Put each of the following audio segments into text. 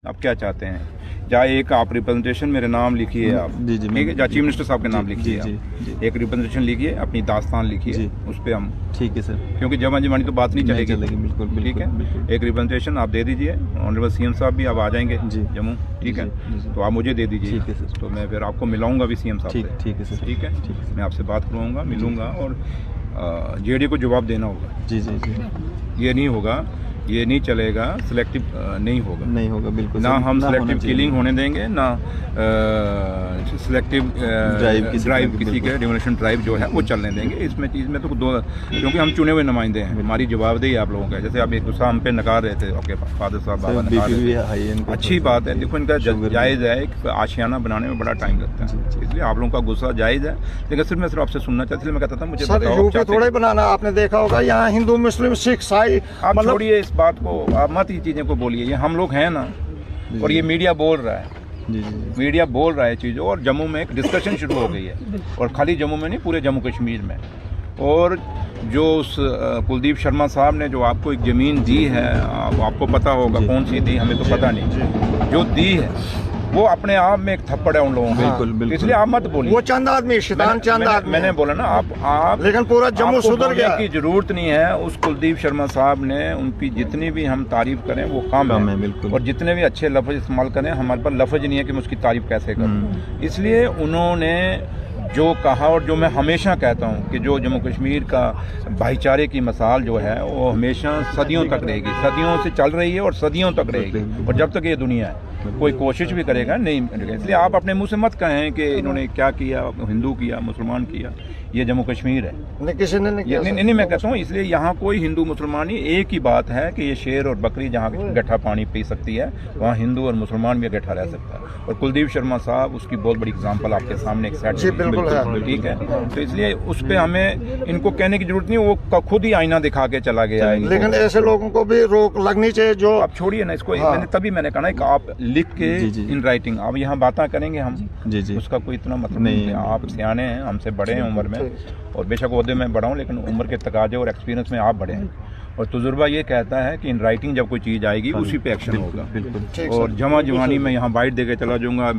आप क्या चाहते हैं? चाहे एक आप रिप्रेजेंटेशन मेरे नाम लिखिए आप, ठीक है, चाहे चीफ मिनिस्टर साहब के नाम लिखिए आप, एक रिप्रेजेंटेशन लिखिए, अपनी दास्तान लिखिए, उस पर हम, ठीक है सर, क्योंकि जमा जमानी तो बात नहीं चलेगी, बिल्कुल, ठीक है। एक रिप्रेजेंटेशन आप दे दीजिए, ऑनरेबल सीएम साहब भी अब आ जाएंगे जम्मू, ठीक है, तो आप मुझे दे दीजिए, ठीक है सर, तो मैं फिर आपको मिलाऊंगा भी सीएम साहब से, ठीक है सर, ठीक है, मैं आपसे बात करूँगा, मिलूँगा, और जेडी को जवाब देना होगा। जी जी जी, ये नहीं होगा, ये नहीं चलेगा, सिलेक्टिव नहीं होगा बिल्कुल ना, हम सिलेक्टिव किलिंग होने देंगे ना, सिलेक्टिव ड्राइव किसी के डिमोलिशन ड्राइव जो है वो चलने देंगे। इसमें चीज़ में तो दो, क्योंकि हम चुने हुए नुमाइंदे हैं, हमारी जवाबदेही आप लोगों का, जैसे आप एक दूसरा हम पे नकार रहे थे, आपके फादर साहब बाबा नकार रहे थे, अच्छी बात है, देखो इनका जायज़ है, आशियाना बनाने में बड़ा टाइम लगता है, इसलिए आप लोगों का गुस्सा जायज़ है, लेकिन सिर्फ मैं आपसे सुनना चाहती थी, मैं कहता था मुझे यूपी थोड़ा बनाना, आपने देखा होगा यहाँ हिंदू मुस्लिम सिख ईसाई, आप छोड़िए इस बात को, आप मत ही चीज़ें को बोलिए, ये हम लोग हैं ना, और ये मीडिया बोल रहा है, मीडिया बोल रहा है चीज़ों, और जम्मू में एक डिस्कशन शुरू हो गई है, और खाली जम्मू में नहीं, पूरे जम्मू कश्मीर में। और जो उस कुलदीप शर्मा साहब ने जो आपको एक ज़मीन दी है, आपको पता होगा कौन सी दी, हमें तो पता नहीं, जो दी है वो अपने आप में एक थप्पड़ है उन लोगों को, बिल्कुल, इसलिए आप मत बोलिए, वो चंद आदमी शैतान चंद आदमी, मैंने बोला ना, आप लेकिन पूरा जम्मू सुधर गया की जरूरत नहीं है। उस कुलदीप शर्मा साहब ने, उनकी जितनी भी हम तारीफ करें वो कम है, बिल्कुल, और जितने भी अच्छे लफ्ज इस्तेमाल करें, हमारे पास लफ्ज नहीं है कि मैं उसकी तारीफ कैसे करूं। इसलिए उन्होंने जो कहा, और जो मैं हमेशा कहता हूं कि जो जम्मू कश्मीर का भाईचारे की मिसाल जो है वो हमेशा सदियों तक रहेगी, सदियों से चल रही है और सदियों तक रहेगी, और जब तक ये दुनिया है कोई कोशिश भी करेगा नहीं मिलेगा। इसलिए आप अपने मुंह से मत कहें कि इन्होंने क्या किया, हिंदू किया, मुसलमान किया, ये जम्मू कश्मीर है, किसी ने नहीं मैं कहता हूँ। इसलिए यहाँ कोई हिंदू मुसलमान ही, एक ही बात है कि ये शेर और बकरी जहाँ गड्ढा पानी पी सकती है, वहाँ हिंदू और मुसलमान भी गड्ढा रह सकता है, और कुलदीप शर्मा साहब उसकी बहुत बड़ी एग्जाम्पल आपके सामने एक सेट, ठीक है। तो इसलिए उस पर हमें इनको कहने की जरूरत नहीं, वो खुद ही आईना दिखा के चला गया है। लेकिन ऐसे लोगों को भी रोक लगनी चाहिए जो, आप छोड़िए ना इसको, मैंने कहा ना कि आप लिख के इन राइटिंग, अब यहाँ बातें करेंगे हम, उसका कोई इतना मतलब नहीं, आप सियाने हैं, हमसे बड़े हैं उम्र में, और बेशक ओहदे में बड़ा हूँ, लेकिन उम्र के तकाजे और एक्सपीरियंस में आप बड़े हैं, और तजुर्बा ये कहता है कि इन राइटिंग जब कोई चीज़ आएगी उसी पे एक्शन होगा, बिल्कुल। और जमा जवानी में यहाँ बाइट दे के चला जाऊँगा,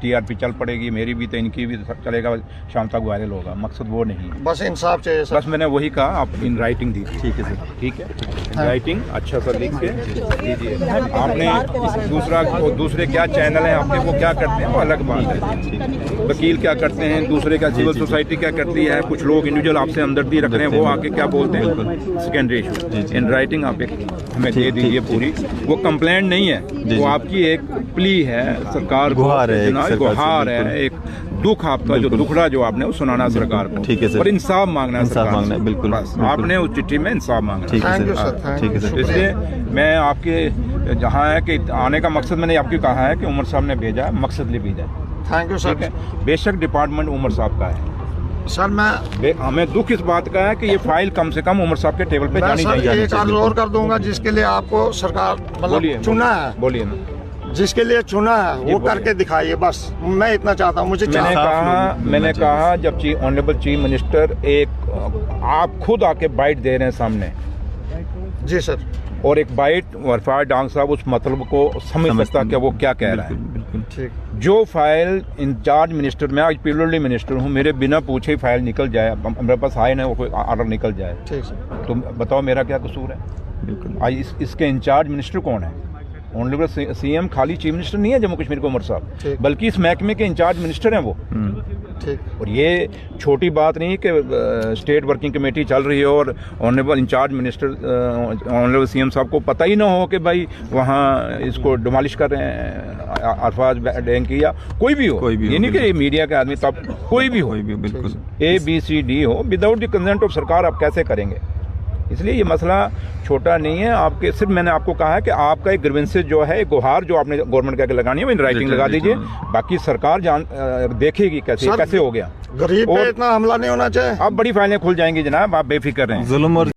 TRP चल पड़ेगी, मेरी भी तो इनकी भी चलेगा, शाम तक वायरल होगा, मकसद वो नहीं, बस इंसाफ चाहिए सर। बस मैंने वही कहा, आप इन राइटिंग दी, ठीक है सर, ठीक है, इन राइटिंग अच्छा सा लिख के दीजिए। आपने दूसरे क्या चैनल हैं आपने, वो क्या करते हैं वो अलग बात है, वकील क्या करते हैं, दूसरे का सिविल सोसाइटी क्या करती है, कुछ लोग इंडिविजुअल आपसे हमदर्दी रख रहे हैं, वो आके क्या बोलते हैं, सेकेंडरी इशू। इन राइटिंग आप एक हमें दे दीजिए पूरी, वो कंप्लेंट नहीं है, वो आपकी एक प्ली है, सरकार को गुहार है, एक दुख आपका जो दुखड़ा जो आपने वो सुनाना सरकार को, ठीक है सर, और इंसाफ मांगना है सरकार से, बिल्कुल, आपने उस चिट्ठी में इंसाफ मांगना, ठीक है सर। इसलिए मैं आपके जहाँ है कि आने का मकसद मैंने आपको कहा है कि उमर साहब ने भेजा है, मकसद ले भेजा है, थैंक यू सर। बेशक डिपार्टमेंट उमर साहब का है सर, मैं हमें दुख इस बात का है कि ये फाइल कम से कम उमर साहब के टेबल पे जानी चाहिए। एक अर्ज और कर दूंगा, जिसके लिए आपको सरकार मतलब चुना है, बोलिए ना, जिसके लिए चुना है वो करके दिखाइए, बस मैं इतना चाहता हूँ। मैंने कहा जब ऑनरेबल चीफ मिनिस्टर एक आप खुद आके बाइट दे रहे हैं सामने, जी सर, और एक बाइट वरफार डांग साहब उस मतलब को समझ सकता कि वो क्या कह रहा है, ठीक। जो फाइल इंचार्ज मिनिस्टर, मैं आज पीडब्ल्यूडी मिनिस्टर हूँ, मेरे बिना पूछे ही फाइल निकल जाए, मेरे पास आए ना वो कोई ऑर्डर निकल जाए, ठीक सर, तो बताओ मेरा क्या कसूर है? बिल्कुल। आज इसके इंचार्ज मिनिस्टर कौन है? ऑनरेबल सीएम, खाली चीफ मिनिस्टर नहीं है जम्मू कश्मीर को उमर साहब, बल्कि इस महकमे के इंचार्ज मिनिस्टर हैं वो, ठीक। और ये छोटी बात नहीं कि स्टेट वर्किंग कमेटी चल रही है और honourable incharge minister honourable CM साहब को पता ही ना हो कि भाई वहाँ इसको डिमोलिश कर रहे हैं, अरफाज डैंग की या कोई भी हो, ये नहीं कि मीडिया के आदमी, तब कोई भी हो, बिल्कुल ABCD हो, विदाउट द कंसेंट ऑफ सरकार आप कैसे करेंगे? इसलिए ये मसला छोटा नहीं है। आपके सिर्फ मैंने आपको कहा है कि आपका एक ग्रीवेंसेस जो है, गुहार जो आपने गवर्नमेंट के आगे लगानी है वो इन राइटिंग लगा दीजिए, बाकी सरकार देखेगी कैसे हो गया। गरीब पे इतना हमला नहीं होना चाहिए। अब बड़ी फाइलें खुल जाएंगी जनाब, आप बेफिक्र रहें।